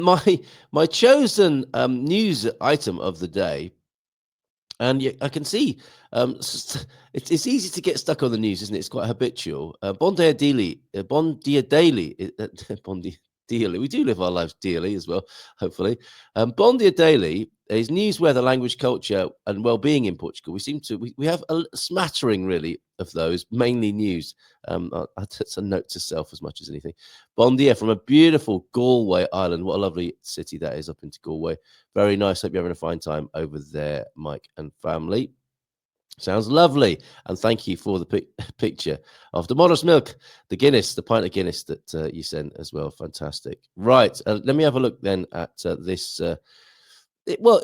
My chosen news item of the day, and I can see it's easy to get stuck on the news, isn't it? It's quite habitual. Bon Dia Daily, Bon Dia Daily, Bon Dia Daily. We do live our lives dearly as well, hopefully. Bon Dia Daily is news, weather, language, culture, and well-being in Portugal. We have a smattering really of those, mainly news. That's a note to self as much as anything. Bon Dia from a beautiful Galway island. What a lovely city that is up into Galway. Very nice. Hope you're having a fine time over there, Mike and family. Sounds lovely. And thank you for the picture of the modest milk, the Guinness, the pint of Guinness that you sent as well. Fantastic. Right. Let me have a look then at this.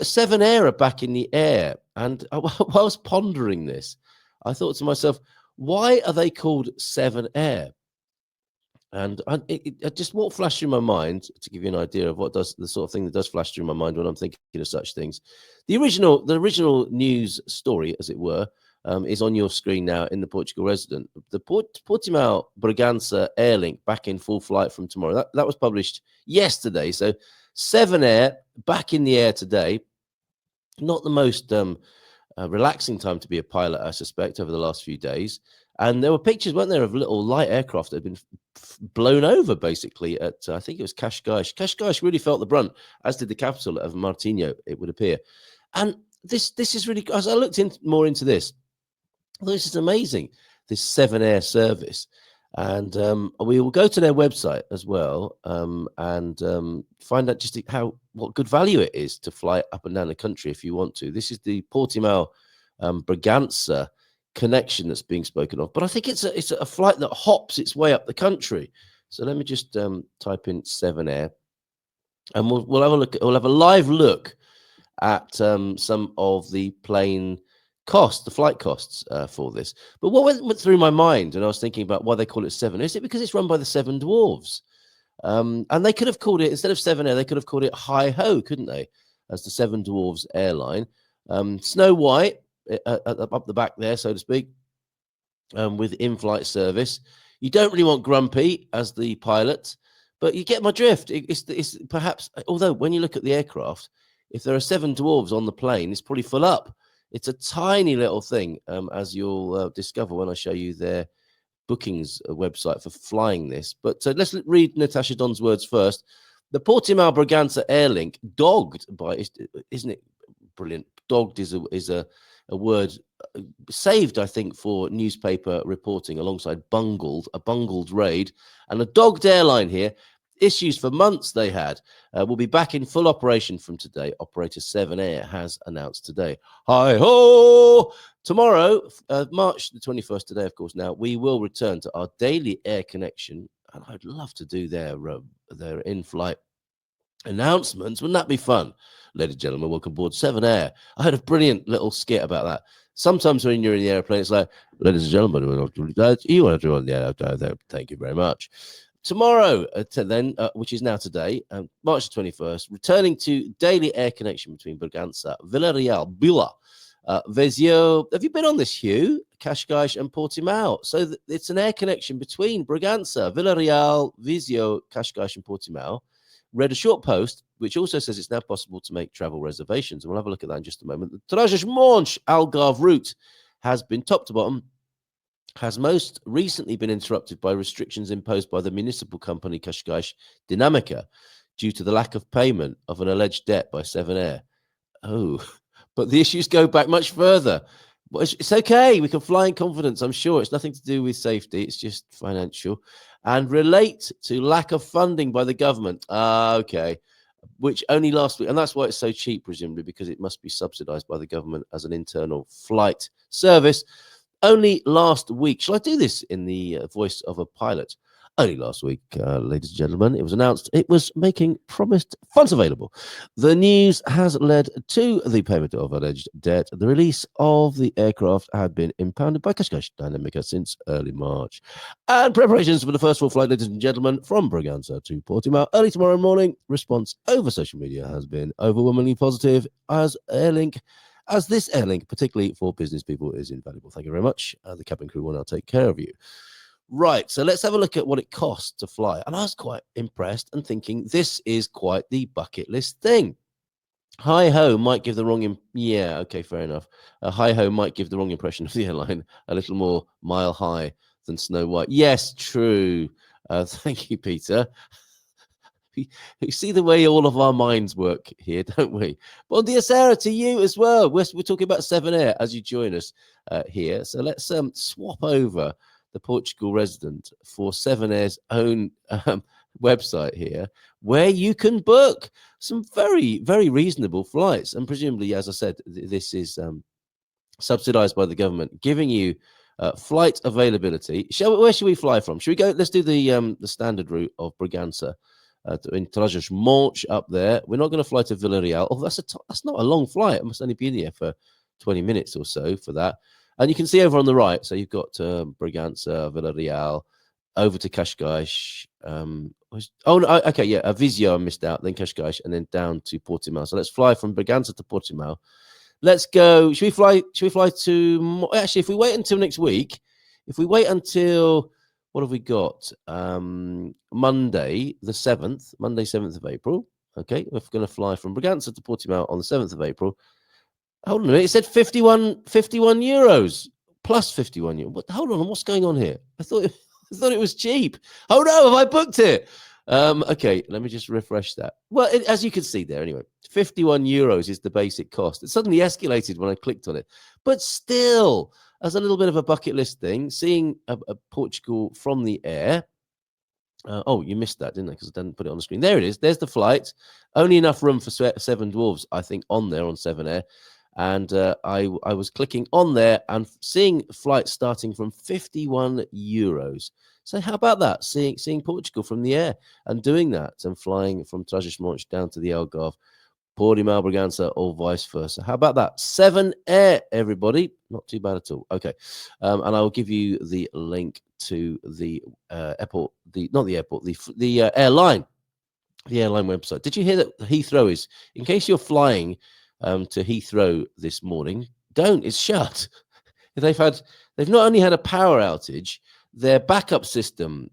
Seven Air are back in the air. And while I was pondering this, I thought to myself, why are they called Seven Air? And just what flashed through my mind, to give you an idea of what does the sort of thing that does flash through my mind when I'm thinking of such things. The original news story, as it were, is on your screen now in the Portugal Resident. The Portimao Bragança Airlink back in full flight from tomorrow. That was published yesterday. So Seven Air back in the air today. Not the most relaxing time to be a pilot, I suspect, over the last few days. And there were pictures, weren't there, of little light aircraft that had been blown over, basically, at, I think it was Cascais. Cascais really felt the brunt, as did the capital of Martinho, it would appear. And this is really, as I looked more into this, this is amazing, this Seven Air service. And we will go to their website as well and find out just what good value it is to fly up and down the country if you want to. This is the Portimao Bragança connection that's being spoken of, but I think it's a flight that hops its way up the country. So let me just type in Seven Air, and we'll have a look. We'll have a live look at some of the plane costs, the flight costs for this. But what went through my mind, and I was thinking about why they call it Seven. Is it because it's run by the Seven Dwarves? And they could have called it, instead of Seven Air, they could have called it Hi Ho, couldn't they? As the Seven Dwarves airline. Snow White up the back there, so to speak, with in-flight service. You don't really want Grumpy as the pilot, but you get my drift. It's perhaps, although when you look at the aircraft, if there are Seven Dwarves on the plane, it's probably full up. It's a tiny little thing, as you'll discover when I show you their bookings website for flying this. But let's read Natasha Don's words first. The Portimao Bragança Airlink, dogged by, isn't it brilliant? Dogged is a word saved, I think, for newspaper reporting alongside bungled, a bungled raid, and a dogged airline here. Issues for months they had. Will be back in full operation from today. Operator Seven Air has announced today. Hi-ho! Tomorrow, March the 21st, today, of course, now, we will return to our daily air connection, and I'd love to do their in-flight announcements. Wouldn't that be fun? Ladies and gentlemen, welcome aboard Seven Air. I heard a brilliant little skit about that. Sometimes when you're in the airplane, it's like, ladies and gentlemen, you want to do on the air? Thank you very much. Tomorrow, which is now today, March the 21st, returning to daily air connection between Bragança, Villarreal, Bila, Viseu. Have you been on this, Hugh? Cascais and Portimao. So it's an air connection between Bragança, Villarreal, Viseu, Cascais and Portimao. Read a short post, which also says it's now possible to make travel reservations. And we'll have a look at that in just a moment. The Trás-os-Montes Algarve route has been top to bottom, has most recently been interrupted by restrictions imposed by the municipal company Cascais Dinamica due to the lack of payment of an alleged debt by Seven Air. Oh, but the issues go back much further. Well, it's okay. We can fly in confidence, I'm sure. It's nothing to do with safety. It's just financial. And relate to lack of funding by the government. Okay. Which only last week, and that's why it's so cheap, presumably, because it must be subsidized by the government as an internal flight service. Only last week, shall I do this in the voice of a pilot? Only last week, ladies and gentlemen, it was announced it was making promised funds available. The news has led to the payment of alleged debt. The release of the aircraft had been impounded by Cascais Dinamica since early March. And preparations for the first full flight, ladies and gentlemen, from Bragança to Portimao early tomorrow morning. Response over social media has been overwhelmingly positive as this airlink, particularly for business people, is invaluable. Thank you very much. The cabin crew will now take care of you. Right, so let's have a look at what it costs to fly. And I was quite impressed and thinking this is quite the bucket list thing. Hi ho might give the wrong yeah, okay, fair enough. Hi ho might give the wrong impression of the airline, a little more mile high than Snow White. Yes, true. Thank you, Peter. You see the way all of our minds work here, don't we? Bon dia, Sarah, to you as well. We're talking about Seven Air as you join us here. So let's swap over the Portugal resident for Seven Air's own website here, where you can book some very, very reasonable flights. And presumably, as I said, this is subsidized by the government, giving you flight availability. Where should we fly from? Should we go? Let's do the standard route of Bragança in Trás-os-Montes up there. We're not going to fly to Villarreal. Oh, that's not a long flight. It must only be in here for 20 minutes or so for that. And you can see over on the right. So you've got Bragança, Villarreal, over to Cascais. Oh, no, okay, yeah, Viseu I missed out, then Cascais, and then down to Portimao. So let's fly from Bragança to Portimao. Let's go. Should we fly to? Actually, if we wait until next week, if we wait until what have we got? Monday the 7th, Monday 7th of April. Okay, we're going to fly from Bragança to Portimao on the 7th of April. Hold on a minute. It said 51 euros plus 51 euros. Hold on, what's going on here? I thought it was cheap. Oh no, have I booked it? Okay, let me just refresh that. Well, as you can see there, anyway, 51 euros is the basic cost. It suddenly escalated when I clicked on it, but still, as a little bit of a bucket list thing, seeing a Portugal from the air. Oh, you missed that, didn't I? Because I didn't put it on the screen. There it is. There's the flight. Only enough room for Seven Dwarfs, I think, on there on 7 Air. And I was clicking on there and seeing flights starting from 51 euros. So how about that? Seeing Portugal from the air and doing that and flying from Trás-os-Montes down to the Algarve, Portimao, Bragança, or vice versa. How about that? 7 Air, everybody. Not too bad at all. Okay. And I will give you the link to the airport, not the airport, the airline, the airline website. Did you hear that Heathrow is, in case you're flying to Heathrow this morning, don't, it's shut. They've not only had a power outage, their backup system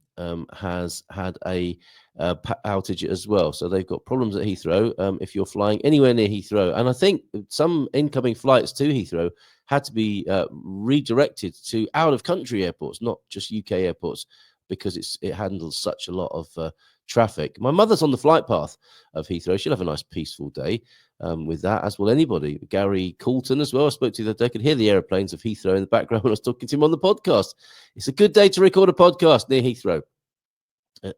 has had a outage as well. So they've got problems at Heathrow if you're flying anywhere near Heathrow. And I think some incoming flights to Heathrow had to be redirected to out-of-country airports, not just UK airports, because it handles such a lot of traffic. My mother's on the flight path of Heathrow. She'll have a nice peaceful day with that, as will anybody. Gary Coulton as well. I spoke to the other day. I could hear the airplanes of Heathrow in the background when I was talking to him on the podcast. It's a good day to record a podcast near Heathrow.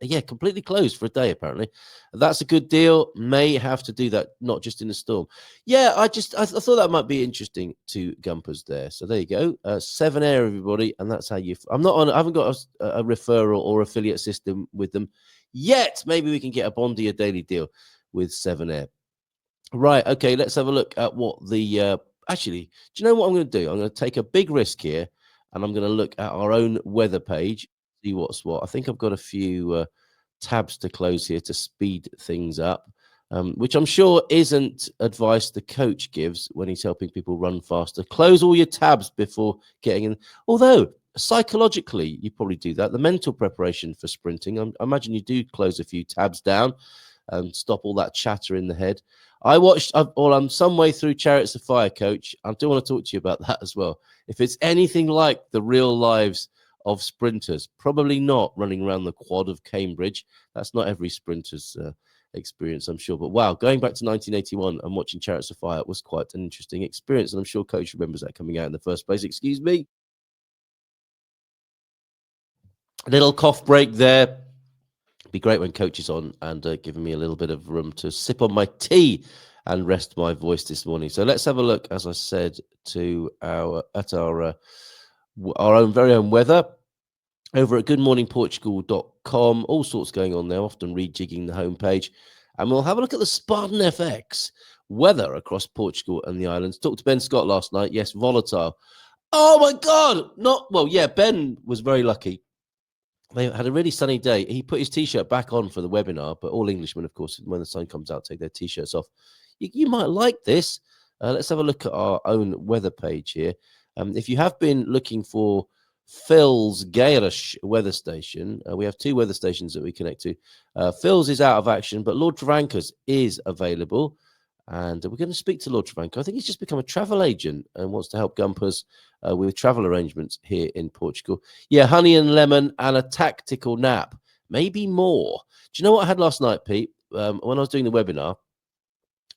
Yeah, completely closed for a day, apparently. That's a good deal. May have to do that, not just in a storm. Yeah, I thought that might be interesting to Gumpers there. So there you go. 7 Air, everybody. And that's how you, I haven't got a referral or affiliate system with them yet. Maybe we can get a Bondia daily deal with 7 Air. Right. Okay. Let's have a look at what the, actually, do you know what I'm going to do? I'm going to take a big risk here and I'm going to look at our own weather page. See what's what. I think I've got a few tabs to close here to speed things up, which I'm sure isn't advice the coach gives when he's helping people run faster. Close all your tabs before getting in. Although psychologically, you probably do that. The mental preparation for sprinting, I imagine you do close a few tabs down and stop all that chatter in the head. I'm some way through Chariots of Fire, coach. I do want to talk to you about that as well. If it's anything like the real lives of sprinters, probably not running around the quad of Cambridge. That's not every sprinter's experience, I'm sure. But wow, going back to 1981 and watching Chariots of Fire was quite an interesting experience. And I'm sure coach remembers that coming out in the first place. Excuse me. A little cough break there. It'd be great when coach is on and giving me a little bit of room to sip on my tea and rest my voice this morning. So let's have a look, as I said, to our own very own weather over at goodmorningportugal.com. All sorts going on there, often rejigging the homepage. And we'll have a look at the Spartan FX weather across Portugal and the islands. Talked to Ben Scott last night. Yes, volatile. Oh my God. Ben was very lucky. They had a really sunny day. He put his T-shirt back on for the webinar, but all Englishmen, of course, when the sun comes out, take their T-shirts off. You might like this. Let's have a look at our own weather page here. If you have been looking for Phil's Gaelish weather station. We have 2 weather stations that we connect to. Phil's is out of action, but Lord Travanco's is available. And we're going to speak to Lord Travanco. I think he's just become a travel agent and wants to help Gumpers with travel arrangements here in Portugal. Yeah, honey and lemon and a tactical nap. Maybe more. Do you know what I had last night, Pete? When I was doing the webinar,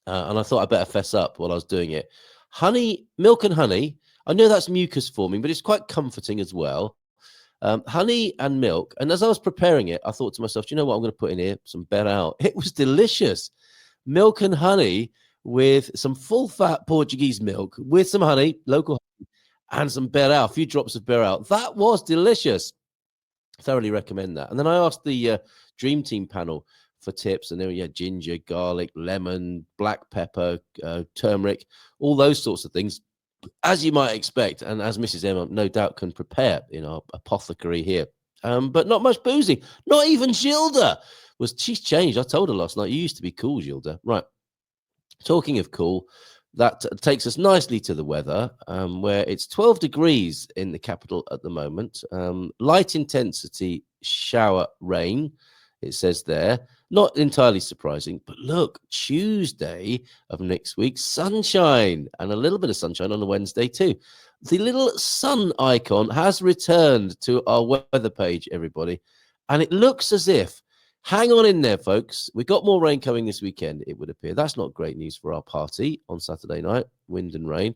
and I thought I better fess up while I was doing it. Honey, milk and honey. I know that's mucus forming, but it's quite comforting as well. Honey and milk. And as I was preparing it, I thought to myself, do you know what I'm going to put in here? Some berau. It was delicious. Milk and honey with some full fat Portuguese milk with some honey, local honey, and some berau, a few drops of berau. That was delicious. Thoroughly recommend that. And then I asked the Dream Team panel for tips, and there were ginger, garlic, lemon, black pepper, turmeric, all those sorts of things, as you might expect, and as Mrs. Emma no doubt can prepare in our apothecary here. But not much boozing. Not even Gilda she's changed. I told her last night, you used to be cool, Gilda. Right. Talking of cool, that takes us nicely to the weather, where it's 12 degrees in the capital at the moment. Light intensity shower rain, it says there. Not entirely surprising, but look, Tuesday of next week, sunshine, and a little bit of sunshine on a Wednesday too. The little sun icon has returned to our weather page, everybody, and it looks as if, hang on in there, folks, we've got more rain coming this weekend, it would appear. That's not great news for our party on Saturday night, wind and rain.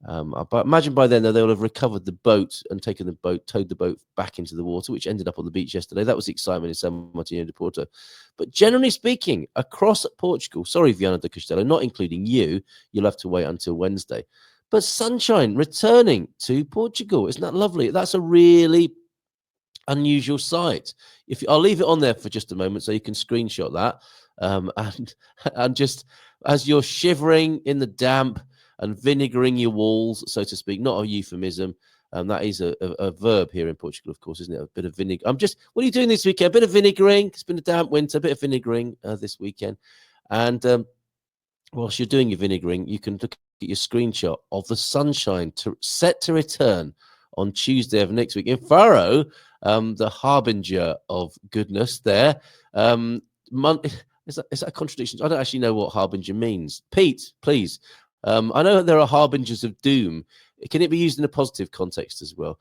But imagine by then, though, they'll have recovered the boat and towed the boat back into the water, which ended up on the beach yesterday. That was the excitement in San Martino de Porto. But generally speaking, across Portugal, sorry, Viana do Castelo, not including you, you'll have to wait until Wednesday. But sunshine returning to Portugal. Isn't that lovely? That's a really unusual sight. I'll leave it on there for just a moment so you can screenshot that. And just as you're shivering in the damp and vinegaring your walls, so to speak, not a euphemism. That is a verb here in Portugal, of course, isn't it? A bit of vinegar. What are you doing this weekend? A bit of vinegaring. It's been a damp winter, a bit of vinegaring this weekend. And whilst you're doing your vinegaring, you can look at your screenshot of the sunshine set to return on Tuesday of next week in Faro, the harbinger of goodness there. Is that a contradiction? I don't actually know what harbinger means. Pete, please. I know there are harbingers of doom. Can it be used in a positive context as well?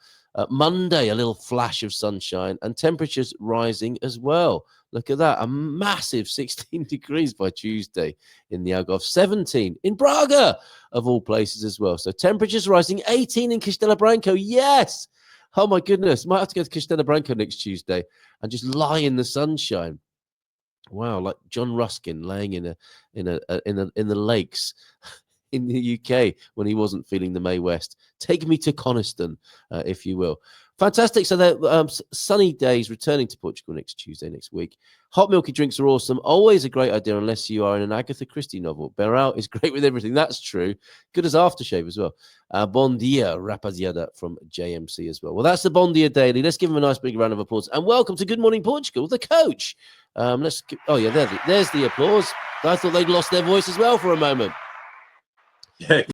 Monday, a little flash of sunshine and temperatures rising as well. Look at that. A massive 16 degrees by Tuesday in the Algarve. 17 in Braga, of all places as well. So temperatures rising. 18 in Castelo Branco. Yes. Oh, my goodness. Might have to go to Castelo Branco next Tuesday and just lie in the sunshine. Wow, like John Ruskin laying in the lakes in the UK when he wasn't feeling the May West. Take me to Coniston, if you will. Fantastic. So the sunny days returning to Portugal next Tuesday, next week. Hot milky drinks are awesome. Always a great idea unless you are in an Agatha Christie novel. Berau is great with everything. That's true. Good as aftershave as well. Bon dia, rapaziada from JMC as well. Well, that's the Bon Dia Daily. Let's give him a nice big round of applause. And welcome to Good Morning Portugal, the coach. There's the applause. I thought they'd lost their voice as well for a moment. Yeah.